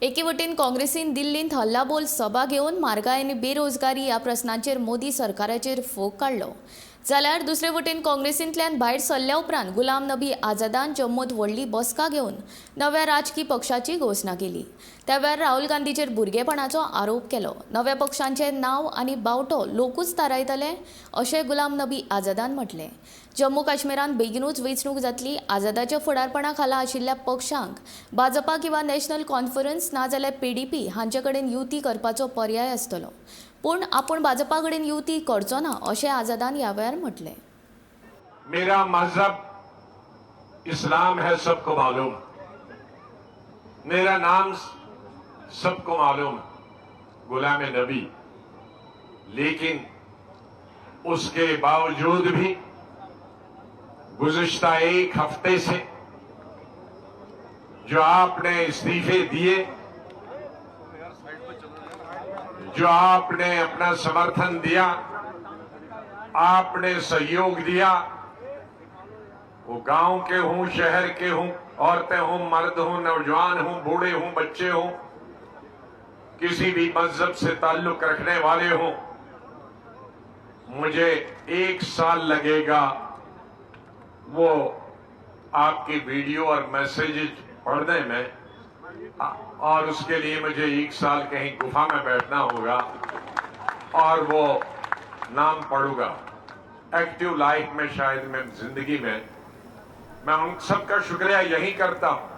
एके वटेन काँग्रेसीन दिल्लींत हल्लाबोल सभा घेवन म्हारगाय आनी बेरोजगारी ह्या प्रस्नांचेर मोदी सरकाराचेर फोग काडलो, जाल्यार दुसरे वटेन काँग्रेसींतल्यान भायर सरल्या उपरांत गुलाम नबी आझादान जम्मूत व्हडली बसका घेवन नव्या राजकी पक्षाची घोशणा केली। त्या वेळार राहुल गांधीचेर भुरगेपणाचो आरोप केलो। नव्या पक्षांचें नांव आनी बावटो लोकूच थारायतले अशें गुलाम नबी आझादान म्हटलें। जम्मू काश्मीरांत बेगीनूच वेंचणूक जातली। आझादाच्या फुडारपणा खाला आशिल्ल्या पक्षांक भाजपा किंवा नॅशनल कॉन्फरन्स नाजाल्यार PDP हांचे कडेन युती करपाचो पर्याय आसतलो, पूण आपूण भाजपा कडेन युती करचो ना अशें आझादान ह्या वेळार म्हटलें। मेरा मजहब इस्लाम है, सबको मालूम। मेरा नाम सबको मालूम, गुलाम नबी। लेकिन उसके बावजूद भी गुज़िश्ता एक हफ्ते से जो आपने इस्तीफे दिए, जो आपने अपना समर्थन दिया, आपने सहयोग दिया, वो गांव के हों, शहर के हों, औरतें हों, मर्द हों, नौजवान हों, बूढ़े हों, बच्चे हों, किसी भी मजहब से ताल्लुक रखने वाले हों, मुझे 1 साल लगेगा वो आपकी वीडियो और मैसेजेस पढ़ने में, और उसके लिए मुझे 1 साल कहीं गुफा में बैठना होगा और वो नाम पढ़ूंगा। एक्टिव लाइफ में शायद मैं जिंदगी में मैं उन सबका शुक्रिया यही करता हूं